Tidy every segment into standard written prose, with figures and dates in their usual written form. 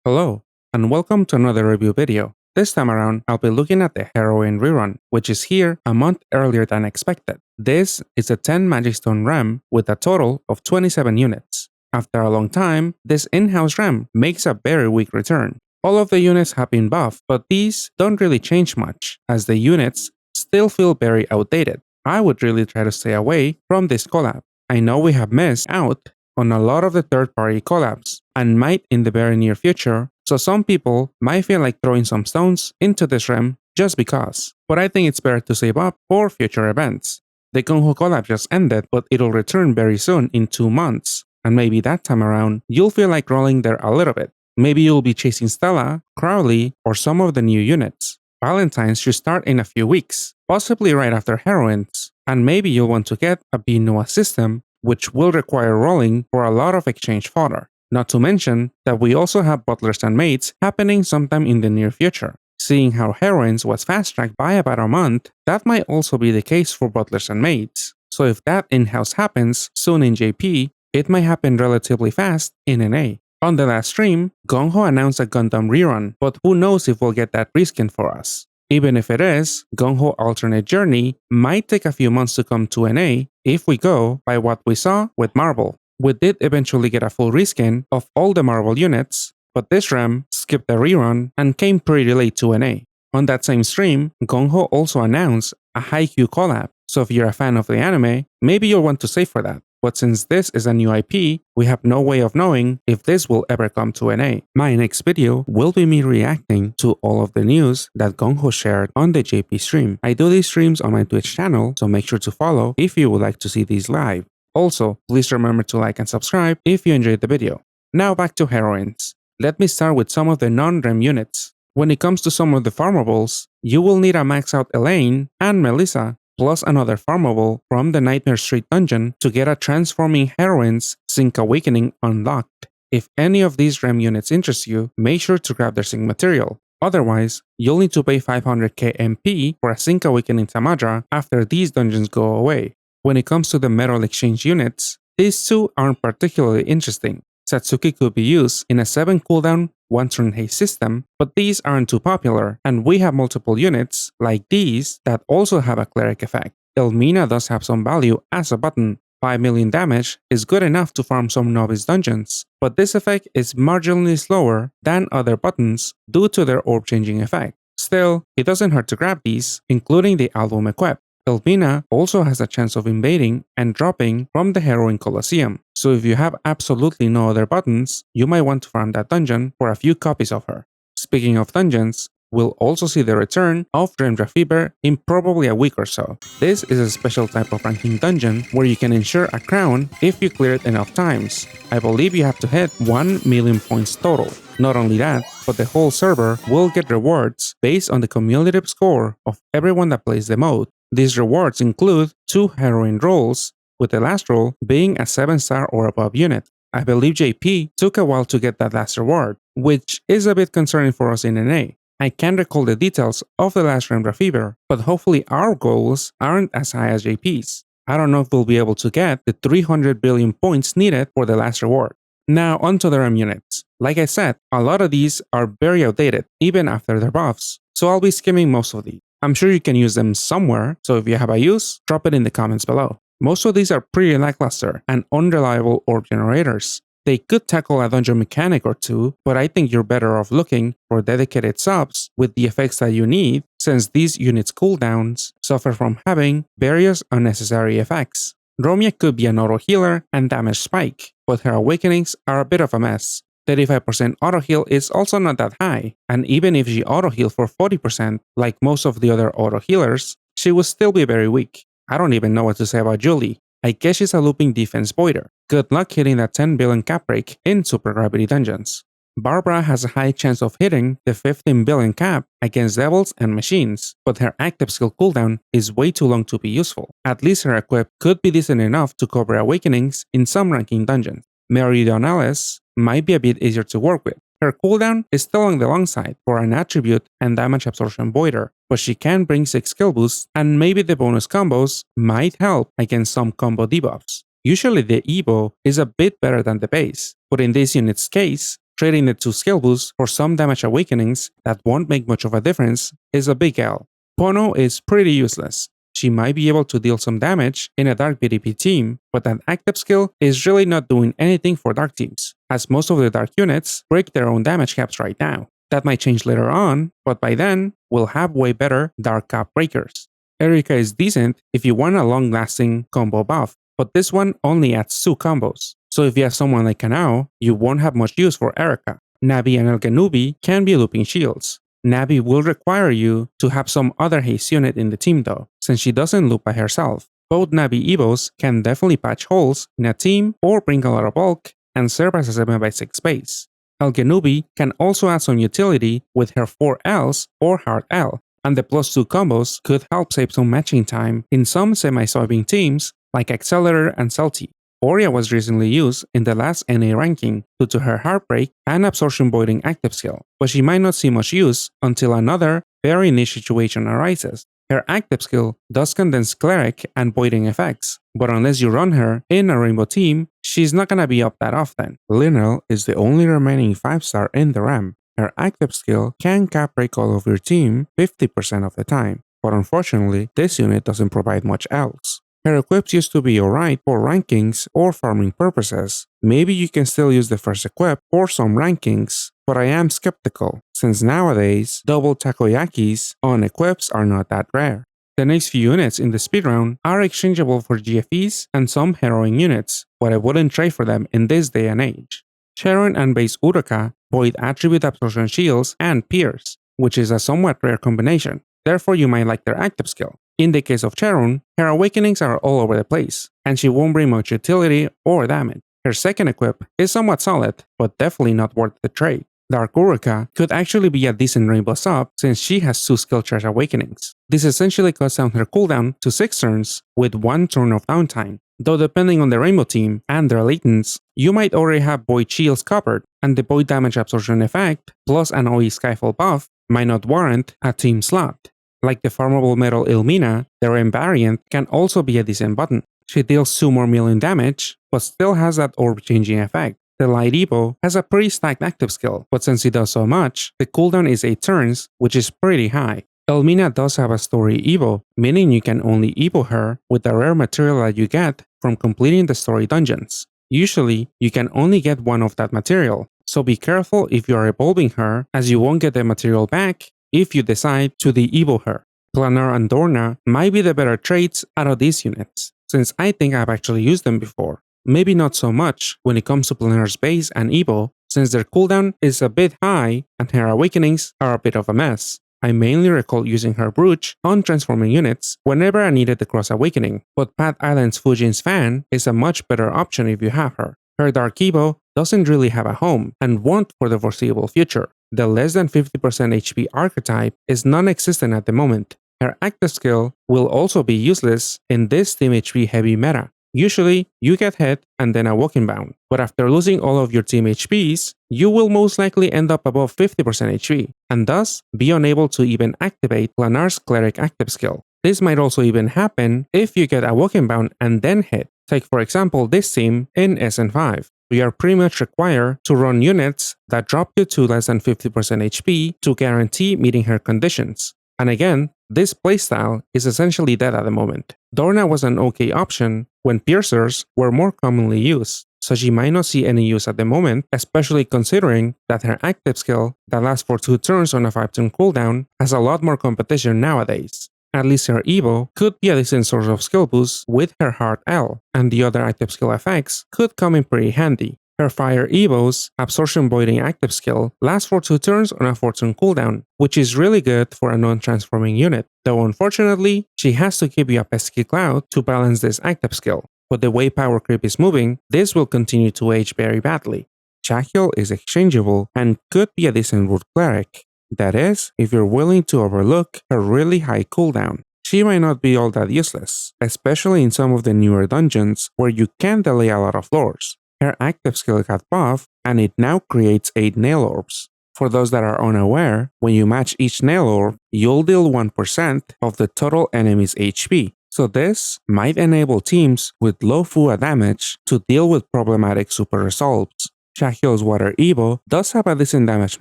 Hello, and welcome to another review video. This time around, I'll be looking at the Heroine rerun, which is here a month earlier than expected. This is a 10 Magic Stone REM with a total of 27 units. After a long time, this in-house REM makes a very weak return. All of the units have been buffed, but these don't really change much, as the units still feel very outdated. I would really try to stay away from this collab. I know we have missed out on a lot of the third-party collabs, and might in the very near future, so some people might feel like throwing some stones into this REM just because. But I think it's better to save up for future events. The Gung-Ho collab just ended, but it'll return very soon in 2 months, and maybe that time around, you'll feel like rolling there a little bit. Maybe you'll be chasing Stella, Crowley, or some of the new units. Valentine's should start in a few weeks, possibly right after Heroines, and maybe you'll want to get a Binoa system, which will require rolling for a lot of exchange fodder. Not to mention that we also have butlers and maids happening sometime in the near future. Seeing how Heroines was fast-tracked by about a month, that might also be the case for butlers and maids. So if that in-house happens soon in JP, it might happen relatively fast in NA. On the last stream, Gung-Ho announced a Gundam rerun, but who knows if we'll get that reskin for us. Even if it is, Gung-Ho Alternate Journey might take a few months to come to NA if we go by what we saw with Marvel. We did eventually get a full reskin of all the Marvel units, but this REM skipped the rerun and came pretty late to NA. On that same stream, Gung-Ho also announced a Haikyuu collab, so if you're a fan of the anime, maybe you'll want to save for that. But since this is a new IP, we have no way of knowing if this will ever come to NA. My next video will be me reacting to all of the news that Gung-Ho shared on the JP stream. I do these streams on my Twitch channel, so make sure to follow if you would like to see these live. Also, please remember to like and subscribe if you enjoyed the video. Now back to Heroines. Let me start with some of the non-REM units. When it comes to some of the farmables, you will need a max out Elaine and Melissa, plus another farmable from the Nightmare Street dungeon to get a Transforming Heroines Sync Awakening unlocked. If any of these REM units interest you, make sure to grab their sync material. Otherwise, you'll need to pay 500k MP for a Sync Awakening Tamadra after these dungeons go away. When it comes to the Metal Exchange units, these two aren't particularly interesting. Satsuki could be used in a 7 cooldown, 1 turn haste system, but these aren't too popular, and we have multiple units, like these, that also have a cleric effect. Elmina does have some value as a button. 5 million damage is good enough to farm some novice dungeons, but this effect is marginally slower than other buttons due to their orb changing effect. Still, it doesn't hurt to grab these, including the album equip. Elmina also has a chance of invading and dropping from the Heroine Colosseum, so if you have absolutely no other buttons, you might want to farm that dungeon for a few copies of her. Speaking of dungeons, we'll also see the return of REMdra Fever in probably a week or so. This is a special type of ranking dungeon where you can ensure a crown if you clear it enough times. I believe you have to hit 1 million points total. Not only that, but the whole server will get rewards based on the cumulative score of everyone that plays the mode. These rewards include 2 heroine rolls, with the last roll being a 7-star or above unit. I believe JP took a while to get that last reward, which is a bit concerning for us in NA. I can't recall the details of the last REMdra Fever, but hopefully our goals aren't as high as JP's. I don't know if we'll be able to get the 300 billion points needed for the last reward. Now onto the REM units. Like I said, a lot of these are very outdated, even after their buffs, so I'll be skimming most of these. I'm sure you can use them somewhere, so if you have a use, drop it in the comments below. Most of these are pretty lackluster and unreliable orb generators. They could tackle a dungeon mechanic or two, but I think you're better off looking for dedicated subs with the effects that you need, since these units' cooldowns suffer from having various unnecessary effects. Romia could be an auto healer and damage spike, but her awakenings are a bit of a mess. 35% auto heal is also not that high, and even if she auto heal for 40%, like most of the other auto healers, she would still be very weak. I don't even know what to say about Julie. I guess she's a looping defense voider. Good luck hitting that 10 billion cap break in Super Gravity dungeons. Barbara has a high chance of hitting the 15 billion cap against devils and machines, but her active skill cooldown is way too long to be useful. At least her equip could be decent enough to cover awakenings in some ranking dungeons. Meridionales might be a bit easier to work with. Her cooldown is still on the long side for an attribute and damage absorption voider, but she can bring 6 skill boosts, and maybe the bonus combos might help against some combo debuffs. Usually the Evo is a bit better than the base, but in this unit's case, trading the 2 skill boosts for some damage awakenings that won't make much of a difference is a big L. Pono is pretty useless. She might be able to deal some damage in a dark PvP team, but that active skill is really not doing anything for dark teams, as most of the dark units break their own damage caps right now. That might change later on, but by then, we'll have way better dark cap breakers. Erika is decent if you want a long-lasting combo buff, but this one only adds 2 combos. So if you have someone like Kanao, you won't have much use for Erika. Navi and Elganubi can be looping shields. Navi will require you to have some other haste unit in the team though, since she doesn't loop by herself. Both Navi Evos can definitely patch holes in a team or bring a lot of bulk and serve as a 7x6 base. Elganubi can also add some utility with her 4 Ls or hard L, and the +2 combos could help save some matching time in some semi-soybean teams like Accelerator and Celti. Oria was recently used in the last NA ranking due to her Heartbreak and Absorption Voiding active skill, but she might not see much use until another very niche situation arises. Her active skill does condense Cleric and Voiding effects, but unless you run her in a Rainbow team, she's not gonna be up that often. Linnell is the only remaining 5-star in the REM. Her active skill can cap break all of your team 50% of the time, but unfortunately, this unit doesn't provide much else. Her equips used to be alright for rankings or farming purposes. Maybe you can still use the first equip for some rankings, but I am skeptical, since nowadays, double takoyakis on equips are not that rare. The next few units in the speedround are exchangeable for GFEs and some Heroine units, but I wouldn't trade for them in this day and age. Sharon and base Uruka void attribute absorption shields and pierce, which is a somewhat rare combination, therefore you might like their active skill. In the case of Sharon, her awakenings are all over the place, and she won't bring much utility or damage. Her second equip is somewhat solid, but definitely not worth the trade. Dark Uruka could actually be a decent rainbow sub since she has 2 skill charge awakenings. This essentially cuts down her cooldown to 6 turns with 1 turn of downtime. Though depending on the rainbow team and their latents, you might already have void shields covered, and the void damage absorption effect plus an OE Skyfall buff might not warrant a team slot. Like the farmable metal Ilmina, the REM variant can also be a decent button. She deals 2 more million damage, but still has that orb changing effect. The Light Evo has a pretty stacked active skill, but since it does so much, the cooldown is 8 turns, which is pretty high. Elmina does have a story Evo, meaning you can only Evo her with the rare material that you get from completing the story dungeons. Usually, you can only get 1 of that material, so be careful if you are evolving her, as you won't get the material back if you decide to de-evo her. Planar and Dorna might be the better traits out of these units, since I think I've actually used them before. Maybe not so much when it comes to Planar's base and Evo, since their cooldown is a bit high and her awakenings are a bit of a mess. I mainly recall using her brooch on transforming units whenever I needed the cross awakening, but Pat Island's Fujin's fan is a much better option if you have her. Her Dark Evo doesn't really have a home and won't for the foreseeable future. The less than 50% HP archetype is non-existent at the moment. Her active skill will also be useless in this team HP heavy meta. Usually, you get hit and then a walking bound, but after losing all of your team HPs, you will most likely end up above 50% HP, and thus be unable to even activate Planar's Cleric active skill. This might also even happen if you get a walking bound and then hit. Take for example this team in SN5. We are pretty much required to run units that drop you to less than 50% HP to guarantee meeting her conditions. And again, this playstyle is essentially dead at the moment. Dorna was an okay option when piercers were more commonly used, so she might not see any use at the moment, especially considering that her active skill that lasts for 2 turns on a 5-turn cooldown has a lot more competition nowadays. At least her Evo could be a decent source of skill boost with her Hard L, and the other active skill effects could come in pretty handy. Her Fire Evo's Absorption Voiding active skill lasts for 2 turns on a 4-turn cooldown, which is really good for a non-transforming unit, though unfortunately, she has to keep you a pesky cloud to balance this active skill. But the way power creep is moving, this will continue to age very badly. Chakiel is exchangeable and could be a decent root cleric. That is, if you're willing to overlook her really high cooldown. She might not be all that useless, especially in some of the newer dungeons where you can delay a lot of lores. Her active skill got buffed, and it now creates 8 nail orbs. For those that are unaware, when you match each nail orb, you'll deal 1% of the total enemy's HP. So this might enable teams with low FUA damage to deal with problematic super resolves. Shahil's Water Evo does have a decent damage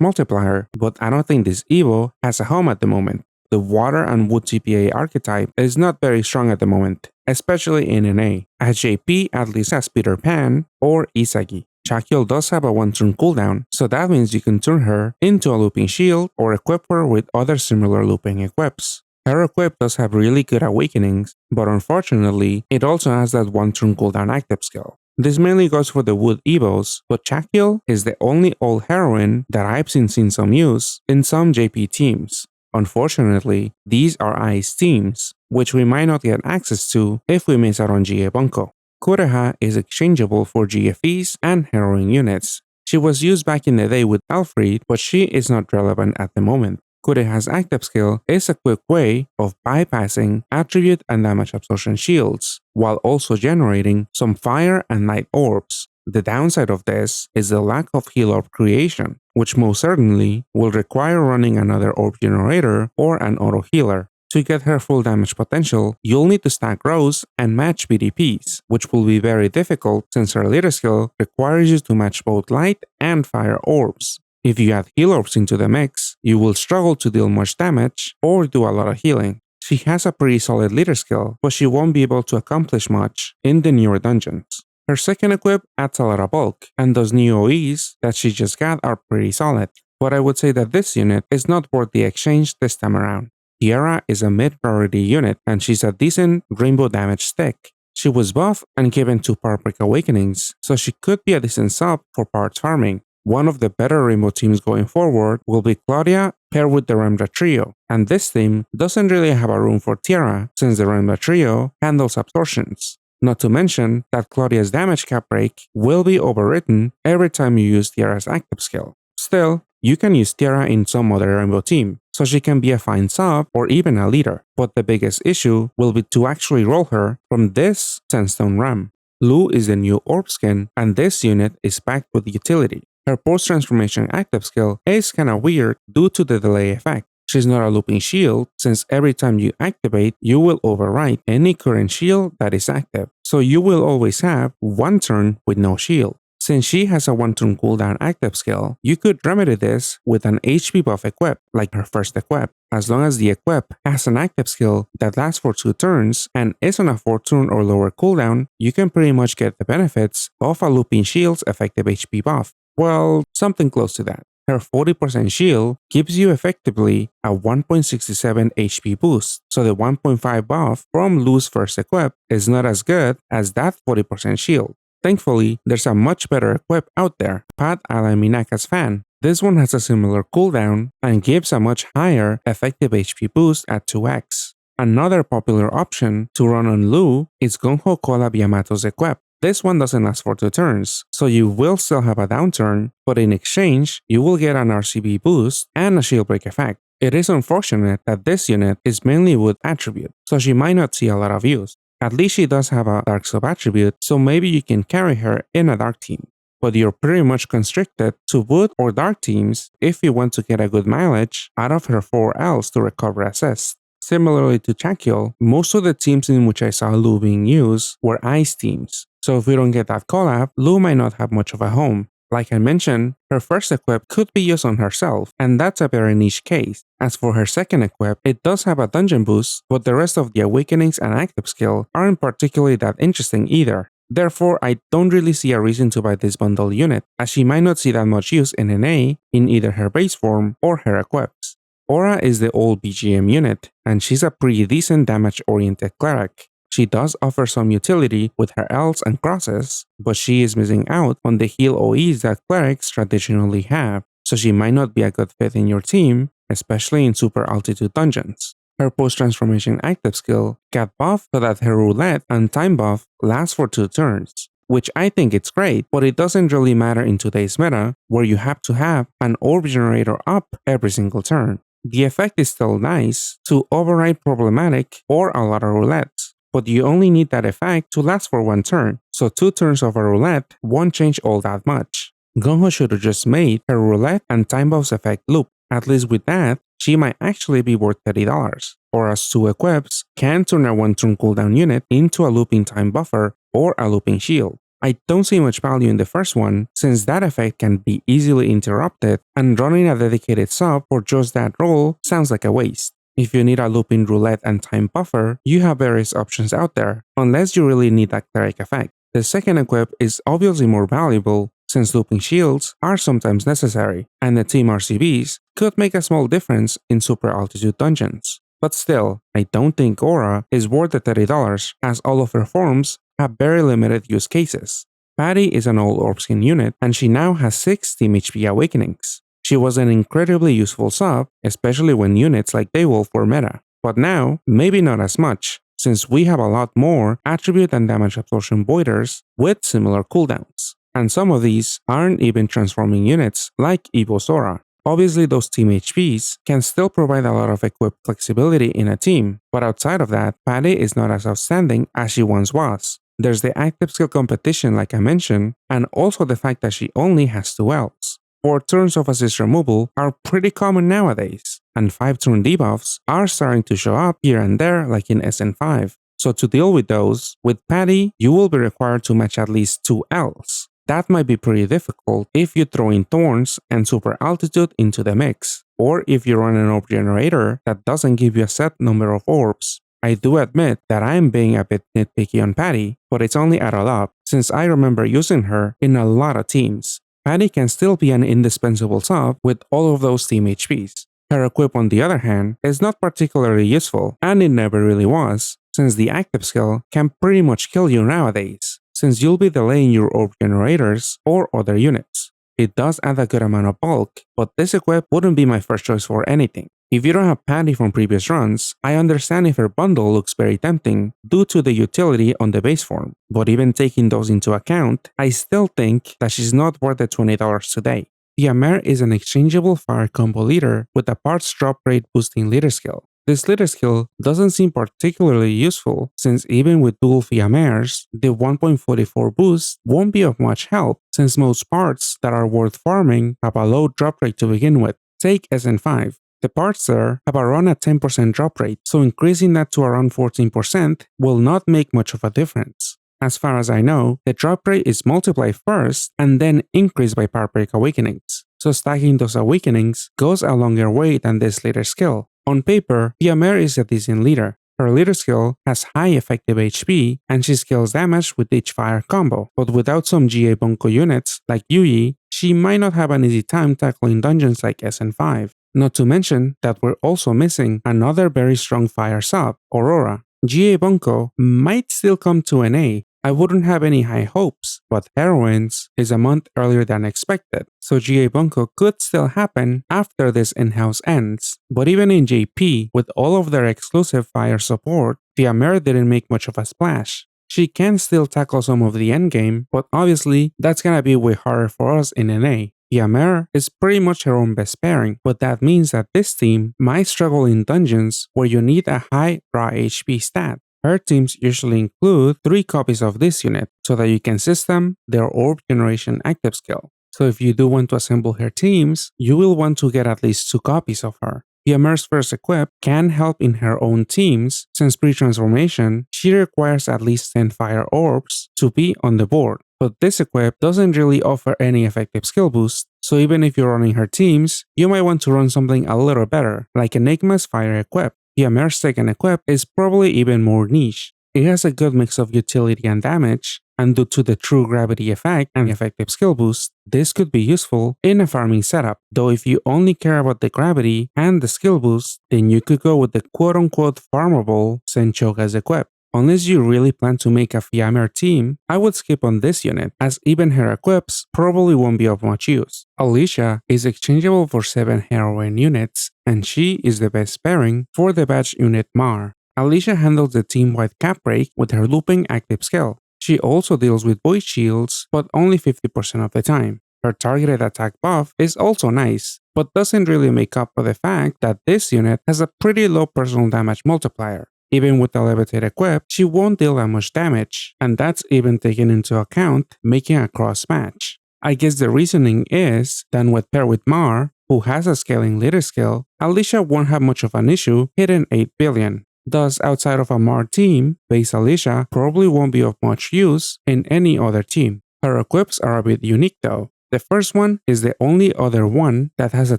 multiplier, but I don't think this Evo has a home at the moment. The Water and Wood TPA archetype is not very strong at the moment, especially in NA, as JP at least has Peter Pan or Isagi. Shahil does have a 1-turn cooldown, so that means you can turn her into a looping shield or equip her with other similar looping equips. Her equip does have really good awakenings, but unfortunately, it also has that 1-turn cooldown active skill. This mainly goes for the Wood Evos, but Shahil is the only old heroine that I've seen some use in some JP teams. Unfortunately, these are ice teams, which we might not get access to if we miss out on GA Bunko. Kureha is exchangeable for GFEs and heroine units. She was used back in the day with Alfred, but she is not relevant at the moment. Kureha's active skill is a quick way of bypassing attribute and damage absorption shields, while also generating some fire and light orbs. The downside of this is the lack of heal orb creation, which most certainly will require running another orb generator or an auto healer. To get her full damage potential, you'll need to stack rows and match BDPs, which will be very difficult since her leader skill requires you to match both light and fire orbs. If you add heal orbs into the mix, you will struggle to deal much damage or do a lot of healing. She has a pretty solid leader skill, but she won't be able to accomplish much in the newer dungeons. Her second equip adds a lot of bulk, and those new OEs that she just got are pretty solid, but I would say that this unit is not worth the exchange this time around. Tierra is a mid-priority unit, and she's a decent rainbow damage stick. She was buffed and given 2 power break awakenings, so she could be a decent sub for parts farming. One of the better rainbow teams going forward will be Claudia paired with the REMdra trio, and this team doesn't really have a room for Tierra since the REMdra trio handles absorptions. Not to mention that Claudia's damage cap break will be overwritten every time you use Tierra's active skill. Still, you can use Tierra in some other rainbow team, so she can be a fine sub or even a leader, but the biggest issue will be to actually roll her from this 10-stone RAM. Lu is the new orb skin, and this unit is packed with utility. Her post-transformation active skill is kinda weird due to the delay effect. She's not a looping shield, since every time you activate, you will overwrite any current shield that is active, so you will always have 1 turn with no shield. Since she has a 1-turn cooldown active skill, you could remedy this with an HP buff equip, like her first equip. As long as the equip has an active skill that lasts for 2 turns and is on a 4-turn or lower cooldown, you can pretty much get the benefits of a looping shield's effective HP buff. Well, something close to that. Her 40% shield gives you effectively a 1.67 HP boost, so the 1.5 buff from Lu's first equip is not as good as that 40% shield. Thankfully, there's a much better equip out there, Pat Alaminaka's fan. This one has a similar cooldown and gives a much higher effective HP boost at 2x. Another popular option to run on Lu is Gonho Kola Biamato's equip. This one doesn't last for 2 turns, so you will still have a downturn, but in exchange, you will get an RCB boost and a shield break effect. It is unfortunate that this unit is mainly wood attribute, so she might not see a lot of use. At least she does have a dark sub attribute, so maybe you can carry her in a dark team. But you're pretty much constricted to wood or dark teams if you want to get a good mileage out of her 4 Ls to recover assist. Similarly to Shahil, most of the teams in which I saw Lu being used were ice teams, so if we don't get that collab, Lu might not have much of a home. Like I mentioned, her first equip could be used on herself, and that's a very niche case. As for her second equip, it does have a dungeon boost, but the rest of the awakenings and active skill aren't particularly that interesting either. Therefore, I don't really see a reason to buy this bundle unit, as she might not see that much use in NA in either her base form or her equips. Aura is the old BGM unit, and she's a pretty decent damage-oriented cleric. She does offer some utility with her Ls and crosses, but she is missing out on the heal OEs that clerics traditionally have, so she might not be a good fit in your team, especially in super altitude dungeons. Her post-transformation active skill got buffed so that her roulette and time buff lasts for 2 turns, which I think it's great, but it doesn't really matter in today's meta, where you have to have an orb generator up every single turn. The effect is still nice to override problematic or a lot of roulettes, but you only need that effect to last for 1 turn, so 2 turns of a roulette won't change all that much. Gonho should have just made her roulette and time buffs effect loop. At least with that, she might actually be worth $30, or as 2 equips can turn a 1-turn cooldown unit into a looping time buffer or a looping shield. I don't see much value in the first one since that effect can be easily interrupted, and running a dedicated sub for just that role sounds like a waste. If you need a looping roulette and time buffer, you have various options out there, unless you really need that cleric effect. The second equip is obviously more valuable since looping shields are sometimes necessary, and the team RCBs could make a small difference in super altitude dungeons. But still, I don't think Aura is worth the $30 as all of her forms have very limited use cases. Pattie is an old orb skin unit and she now has 6 team HP awakenings. She was an incredibly useful sub, especially when units like Daywolf were meta. But now, maybe not as much, since we have a lot more attribute and damage absorption voiders with similar cooldowns. And some of these aren't even transforming units like Evo's Aura. Obviously those team HPs can still provide a lot of equip flexibility in a team, but outside of that, Pattie is not as outstanding as she once was. There's the active skill competition like I mentioned, and also the fact that she only has 2 elves. 4 turns of assist removal are pretty common nowadays, and 5-turn debuffs are starting to show up here and there like in SN5. So to deal with those, with Pattie, you will be required to match at least 2 elves. That might be pretty difficult if you throw in Thorns and Super Altitude into the mix, or if you run an orb generator that doesn't give you a set number of orbs. I do admit that I am being a bit nitpicky on Pattie, but it's only added up since I remember using her in a lot of teams. Pattie can still be an indispensable sub with all of those team HPs. Her equip on the other hand is not particularly useful, and it never really was, since the active skill can pretty much kill you nowadays, since you'll be delaying your orb generators or other units. It does add a good amount of bulk, but this equip wouldn't be my first choice for anything. If you don't have Pattie from previous runs, I understand if her bundle looks very tempting due to the utility on the base form, but even taking those into account, I still think that she's not worth the $20 today. Fiamare is an exchangeable fire combo leader with a parts drop rate boosting leader skill. This leader skill doesn't seem particularly useful since even with dual Fiamares, the 1.44 boost won't be of much help since most parts that are worth farming have a low drop rate to begin with. Take SN5. The parts there have around a 10% drop rate, so increasing that to around 14% will not make much of a difference. As far as I know, the drop rate is multiplied first and then increased by power break awakenings, so stacking those awakenings goes a longer way than this leader skill. On paper, Fiamare is a decent leader. Her leader skill has high effective HP and she scales damage with each fire combo, but without some GA Bunko units like Yuyi, she might not have an easy time tackling dungeons like SN5. Not to mention that we're also missing another very strong fire sub, Aurora. GA Bunko might still come to an A. I wouldn't have any high hopes, but Heroines is a month earlier than expected, so GA Bunko could still happen after this in-house ends. But even in JP, with all of their exclusive fire support, Fiamare didn't make much of a splash. She can still tackle some of the endgame, but obviously that's gonna be way harder for us in NA. Fiamare is pretty much her own best pairing, but that means that this team might struggle in dungeons where you need a high raw HP stat. Her teams usually include 3 copies of this unit so that you can system their orb generation active skill. So if you do want to assemble her teams, you will want to get at least 2 copies of her. Fiamare's first equip can help in her own teams since pre-transformation, she requires at least 10 fire orbs to be on the board. But this equip doesn't really offer any effective skill boost, so even if you're running her teams, you might want to run something a little better, like Enigma's fire equip. Fiamare's second equip is probably even more niche. It has a good mix of utility and damage, and due to the true gravity effect and effective skill boost, this could be useful in a farming setup, though if you only care about the gravity and the skill boost, then you could go with the quote-unquote farmable Senchoga's equip. Unless you really plan to make a Fiamare team, I would skip on this unit, as even her equips probably won't be of much use. Alicia is exchangeable for 7 Heroine units, and she is the best pairing for the badge unit Mar. Alicia handles the team-wide cap break with her looping active skill. She also deals with void shields, but only 50% of the time. Her targeted attack buff is also nice, but doesn't really make up for the fact that this unit has a pretty low personal damage multiplier. Even with the levitate equip, she won't deal that much damage, and that's even taken into account making a cross match. I guess the reasoning is that when paired with Mar, who has a scaling leader skill, Alicia won't have much of an issue hitting 8 billion. Thus, outside of a Mar team, base Alicia probably won't be of much use in any other team. Her equips are a bit unique though. The first one is the only other one that has a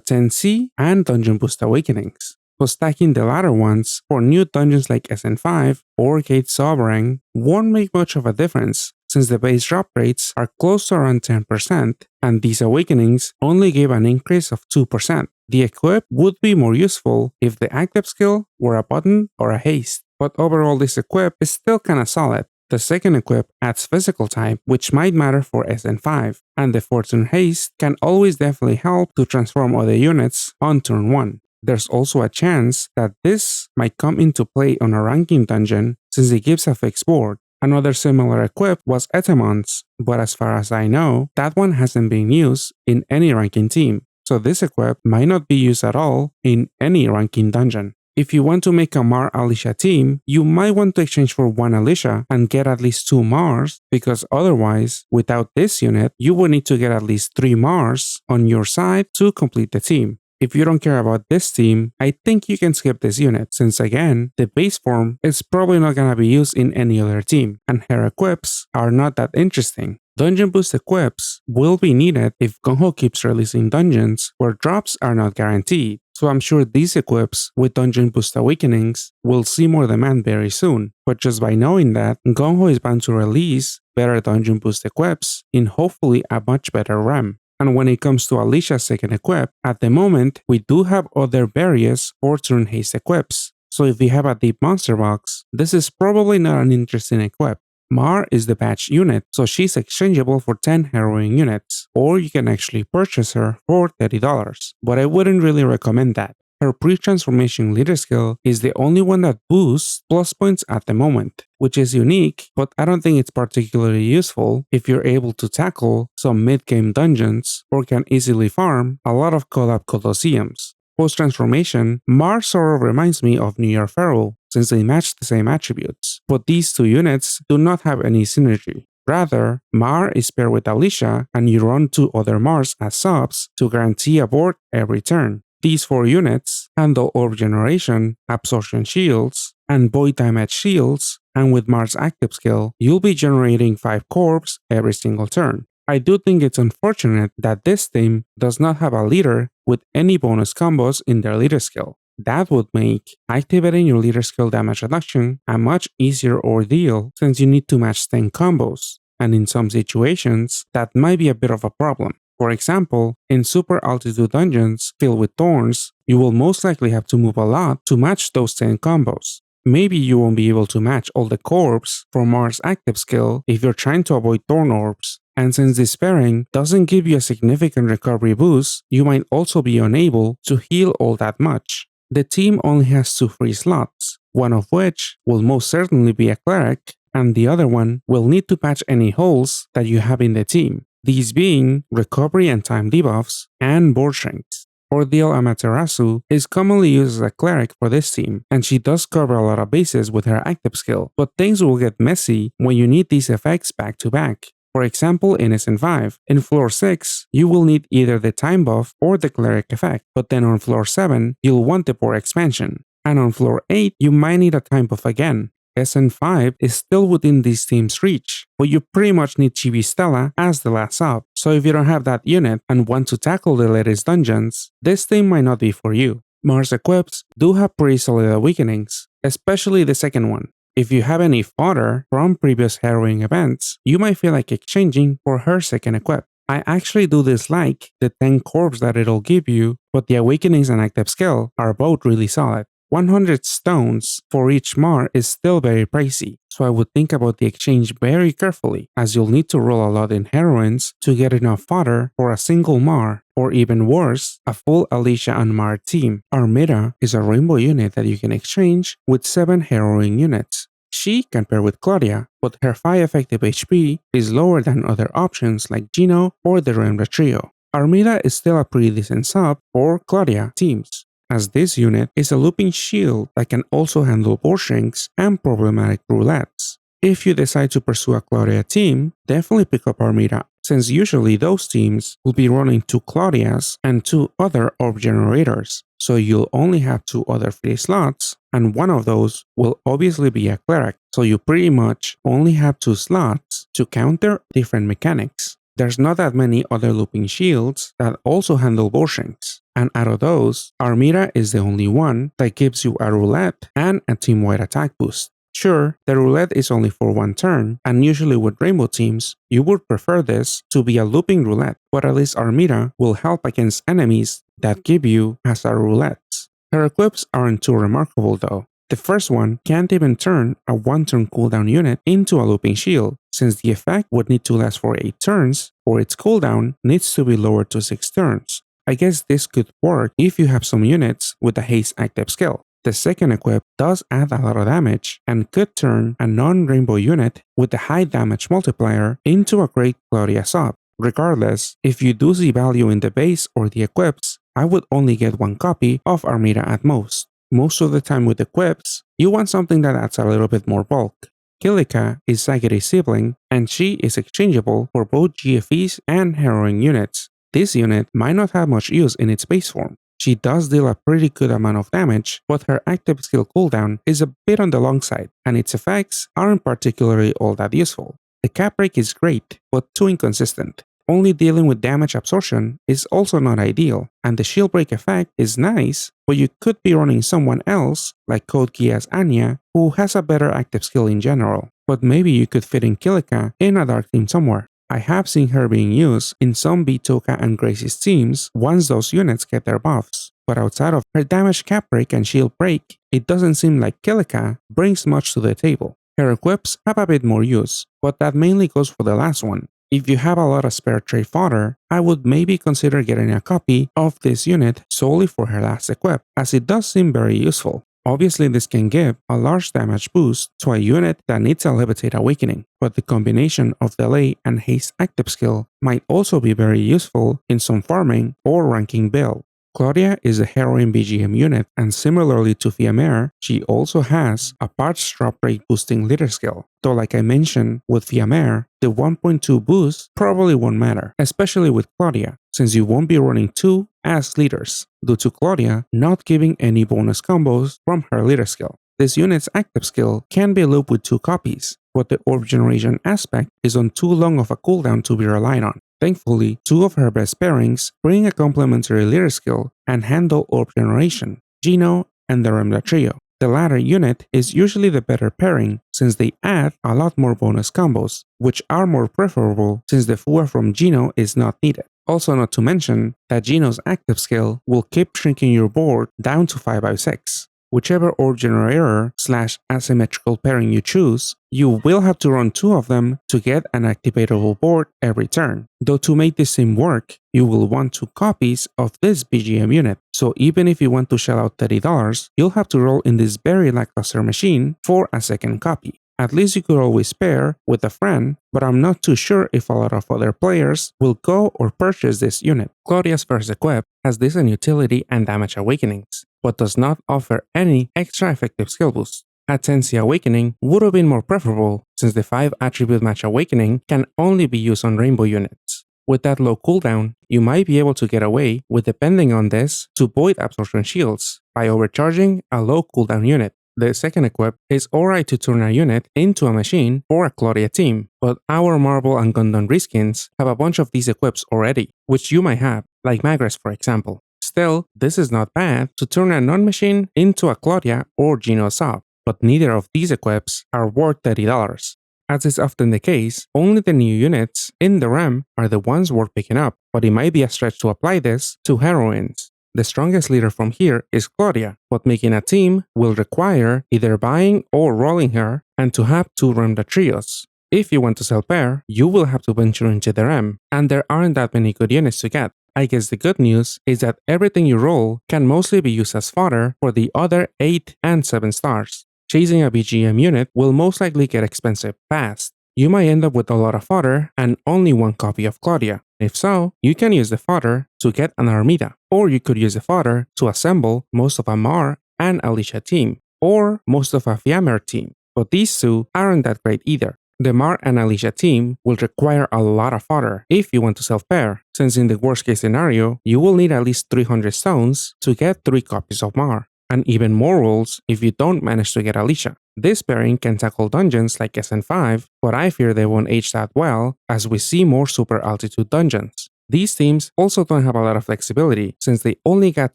10C and Dungeon Boost Awakenings. So stacking the latter ones for new dungeons like SN5 or Gate Sovereign won't make much of a difference since the base drop rates are close to around 10% and these awakenings only give an increase of 2%. The equip would be more useful if the active skill were a button or a haste, but overall this equip is still kinda solid. The second equip adds physical type, which might matter for SN5, and the Fortune Haste can always definitely help to transform other units on turn 1. There's also a chance that this might come into play on a ranking dungeon since it gives a fixed board. Another similar equip was Etemon's, but as far as I know, that one hasn't been used in any ranking team, so this equip might not be used at all in any ranking dungeon. If you want to make a Mar Alicia team, you might want to exchange for one Alicia and get at least 2 Mars, because otherwise, without this unit, you would need to get at least 3 Mars on your side to complete the team. If you don't care about this team, I think you can skip this unit since again, the base form is probably not gonna be used in any other team, and her equips are not that interesting. Dungeon boost equips will be needed if Gung-Ho keeps releasing dungeons where drops are not guaranteed, so I'm sure these equips with Dungeon Boost Awakenings will see more demand very soon, but just by knowing that, Gung-Ho is bound to release better Dungeon Boost equips in hopefully a much better REM. And when it comes to Alicia's second equip, at the moment, we do have other various Fortune Haste equips. So if you have a deep monster box, this is probably not an interesting equip. Mar is the patch unit, so she's exchangeable for 10 Heroine units, or you can actually purchase her for $30, but I wouldn't really recommend that. Her pre-transformation leader skill is the only one that boosts plus points at the moment, which is unique, but I don't think it's particularly useful if you're able to tackle some mid-game dungeons or can easily farm a lot of collab colosseums. Post-transformation, Mar sort of reminds me of New Year Feral since they match the same attributes, but these two units do not have any synergy. Rather, Mar is paired with Alicia and you run 2 other Mars as subs to guarantee a board every turn. These 4 units handle orb generation, absorption shields, and void damage shields, and with Mar's active skill, you'll be generating 5 corps every single turn. I do think it's unfortunate that this team does not have a leader with any bonus combos in their leader skill. That would make activating your leader skill damage reduction a much easier ordeal since you need to match 10 combos, and in some situations, that might be a bit of a problem. For example, in super altitude dungeons filled with thorns, you will most likely have to move a lot to match those 10 combos. Maybe you won't be able to match all the corps from Mars' active skill if you're trying to avoid thorn orbs, and since this pairing doesn't give you a significant recovery boost, you might also be unable to heal all that much. The team only has 2 free slots, one of which will most certainly be a cleric, and the other one will need to patch any holes that you have in the team. These being recovery and time debuffs, and board shrinks. Ordeal Amaterasu is commonly used as a cleric for this team, and she does cover a lot of bases with her active skill, but things will get messy when you need these effects back to back. For example, in SN5, in floor 6, you will need either the time buff or the cleric effect, but then on floor 7, you'll want the board expansion, and on floor 8, you might need a time buff again. SN5 is still within this team's reach, but you pretty much need Chibi Stella as the last sub, so if you don't have that unit and want to tackle the latest dungeons, this team might not be for you. Mars equips do have pretty solid awakenings, especially the second one. If you have any fodder from previous Heroine events, you might feel like exchanging for her second equip. I actually do dislike the 10 corps that it'll give you, but the awakenings and active skill are both really solid. 100 stones for each Mar is still very pricey, so I would think about the exchange very carefully, as you'll need to roll a lot in Heroines to get enough fodder for a single Mar, or even worse, a full Alicia and Mar team. Armida is a rainbow unit that you can exchange with 7 Heroine units. She can pair with Claudia, but her 5 effective HP is lower than other options like Gino or the REMdra trio. Armida is still a pretty decent sub for Claudia teams, as this unit is a looping shield that can also handle board shrinks and problematic roulettes. If you decide to pursue a Claudia team, definitely pick up Armida since usually those teams will be running 2 Claudias and 2 other orb generators, so you'll only have 2 other free slots, and one of those will obviously be a cleric, so you pretty much only have 2 slots to counter different mechanics. There's not that many other looping shields that also handle bullshings, and out of those, Armida is the only one that gives you a roulette and a team-wide attack boost. Sure, the roulette is only for 1 turn, and usually with rainbow teams, you would prefer this to be a looping roulette, but at least Armida will help against enemies that give you hazard roulettes. Her equips aren't too remarkable though. The first one can't even turn a 1-turn cooldown unit into a looping shield, since the effect would need to last for 8 turns, or its cooldown needs to be lowered to 6 turns. I guess this could work if you have some units with a haste active skill. The second equip does add a lot of damage and could turn a non-rainbow unit with a high damage multiplier into a great Claudia sub. Regardless, if you do see value in the base or the equips, I would only get 1 copy of Armida at most. Most of the time with equips, you want something that adds a little bit more bulk. Kilika is Sagiri's sibling, and she is exchangeable for both GFEs and Heroine units. This unit might not have much use in its base form. She does deal a pretty good amount of damage, but her active skill cooldown is a bit on the long side, and its effects aren't particularly all that useful. The cap break is great, but too inconsistent. Only dealing with damage absorption is also not ideal, and the shield break effect is nice, but you could be running someone else, like Code Geass Anya, who has a better active skill in general. But maybe you could fit in Kilika in a dark team somewhere. I have seen her being used in some Bitoka and Gracie's teams once those units get their buffs, but outside of her damage cap break and shield break, it doesn't seem like Kilika brings much to the table. Her equips have a bit more use, but that mainly goes for the last one. If you have a lot of spare trade fodder, I would maybe consider getting a copy of this unit solely for her last equip, as it does seem very useful. Obviously this can give a large damage boost to a unit that needs a Levitate Awakening, but the combination of delay and haste active skill might also be very useful in some farming or ranking build. Claudia is a Heroine BGM unit, and similarly to Fiamare, she also has a parts drop rate boosting leader skill, though like I mentioned with Fiamare, the 1.2 boost probably won't matter, especially with Claudia, since you won't be running 2 as leaders, due to Claudia not giving any bonus combos from her leader skill. This unit's active skill can be looped with 2 copies, but the orb generation aspect is on too long of a cooldown to be relied on. Thankfully, 2 of her best pairings bring a complementary leader skill and handle orb generation, Gino and the REMdra trio. The latter unit is usually the better pairing since they add a lot more bonus combos, which are more preferable since the FUA from Gino is not needed. Also not to mention that Gino's active skill will keep shrinking your board down to 5x6. Whichever orb generator / asymmetrical pairing you choose, you will have to run 2 of them to get an activatable board every turn. Though to make this sim work, you will want 2 copies of this BGM unit, so even if you want to shell out $30, you'll have to roll in this very lackluster machine for a second copy. At least you could always pair with a friend, but I'm not too sure if a lot of other players will go or purchase this unit. Claudia's first equip has decent utility and damage awakenings, but does not offer any extra effective skill boost. A Tensi Awakening would have been more preferable since the 5 attribute match awakening can only be used on rainbow units. With that low cooldown, you might be able to get away with depending on this to void absorption shields by overcharging a low cooldown unit. The second equip is alright to turn a unit into a machine for a Claudia team, but our Marble and Gundam reskins have a bunch of these equips already, which you might have, like Magress for example. Still, this is not bad to turn a non-machine into a Claudia or Gino sub, but neither of these equips are worth $30. As is often the case, only the new units in the REM are the ones worth picking up, but it might be a stretch to apply this to heroines. The strongest leader from here is Claudia, but making a team will require either buying or rolling her and to have 2 REMdra trios. If you want to sell pair, you will have to venture into the REM, and there aren't that many good units to get. I guess the good news is that everything you roll can mostly be used as fodder for the other 8 and 7 stars. Chasing a BGM unit will most likely get expensive fast. You might end up with a lot of fodder and only 1 copy of Claudia. If so, you can use the fodder to get an Armida, or you could use the fodder to assemble most of a Mar and Alicia team, or most of a Fiamare team, but these 2 aren't that great either. The Mar and Alicia team will require a lot of fodder if you want to self-pair, since in the worst case scenario, you will need at least 300 stones to get 3 copies of Mar, and even more rolls if you don't manage to get Alicia. This pairing can tackle dungeons like SN5, but I fear they won't age that well as we see more super altitude dungeons. These teams also don't have a lot of flexibility since they only got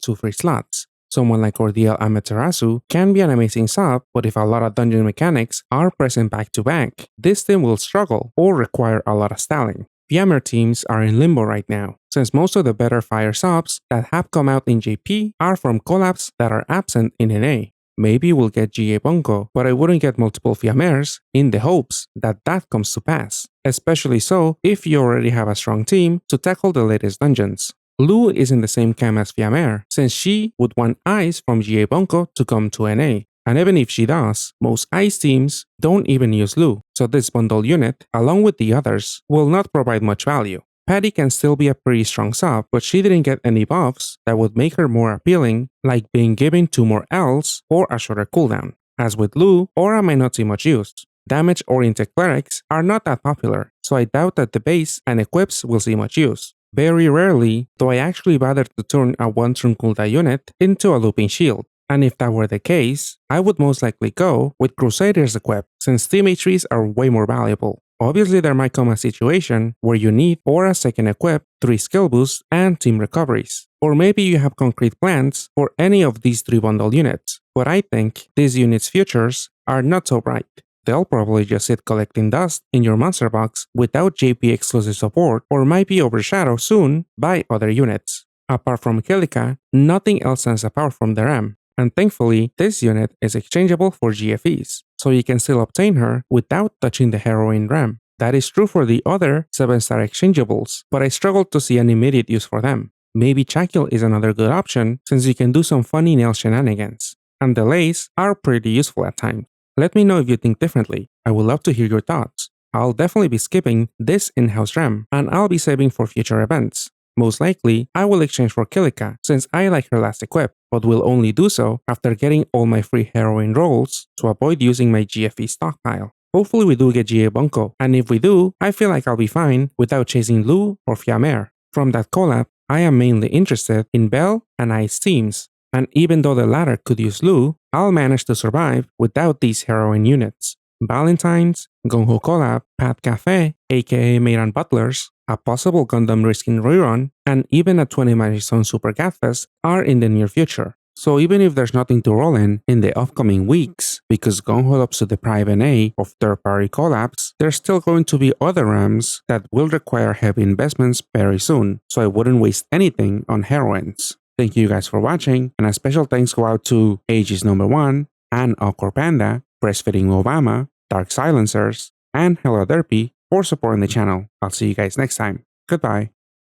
2 free slots. Someone like Cordial Amaterasu can be an amazing sub, but if a lot of dungeon mechanics are present back to back, this team will struggle or require a lot of styling. Fiamare teams are in limbo right now, since most of the better fire subs that have come out in JP are from collabs that are absent in NA. Maybe we'll get GA Bunko, but I wouldn't get multiple Fiamares in the hopes that that comes to pass, especially so if you already have a strong team to tackle the latest dungeons. Lu is in the same camp as Fiamare, since she would want Ice from GA Bunko to come to NA. And even if she does, most Ice teams don't even use Lu, so this bundle unit, along with the others, will not provide much value. Pattie can still be a pretty strong sub, but she didn't get any buffs that would make her more appealing, like being given 2 more Ls or a shorter cooldown. As with Lu, Aura might not see much used. Damage-oriented clerics are not that popular, so I doubt that the base and equips will see much use. Very rarely do I actually bother to turn a 1-turn cooldown unit into a looping shield, and if that were the case, I would most likely go with Crusader's equip, since team HPs are way more valuable. Obviously there might come a situation where you need or a second equip, 3 skill boosts, and team recoveries. Or maybe you have concrete plans for any of these 3 bundle units, but I think these units' futures are not so bright. They'll probably just sit collecting dust in your monster box without JP exclusive support or might be overshadowed soon by other units. Apart from Kilika, nothing else stands apart from the REM, and thankfully this unit is exchangeable for GFEs, so you can still obtain her without touching the Heroine REM. That is true for the other 7-star exchangeables, but I struggle to see an immediate use for them. Maybe Chakil is another good option since you can do some funny nail shenanigans, and delays are pretty useful at times. Let me know if you think differently. I would love to hear your thoughts. I'll definitely be skipping this in-house REM, and I'll be saving for future events. Most likely, I will exchange for Kilika since I like her last equip, but will only do so after getting all my free heroine rolls to avoid using my GFE stockpile. Hopefully we do get GA Bunko, and if we do, I feel like I'll be fine without chasing Lu or Fiamare. From that collab, I am mainly interested in Belle and Ice teams, and even though the latter could use Lu, I'll manage to survive without these heroine units. Valentine's, Gung-Ho collab, Pat Cafe, aka Meiran Butlers, a possible Gundam Riskin rerun, and even a 20 Magic Stone Super Gadfest are in the near future. So even if there's nothing to roll in the upcoming weeks, because Gung-Ho loves to deprive NA of third-party collabs, there's still going to be other REMs that will require heavy investments very soon, so I wouldn't waste anything on heroines. Thank you guys for watching, and a special thanks go out to Aegis Number 1, and Awkward Panda, Breastfeeding Obama, Dark Silencers, and Hello Derpy for supporting the channel. I'll see you guys next time. Goodbye.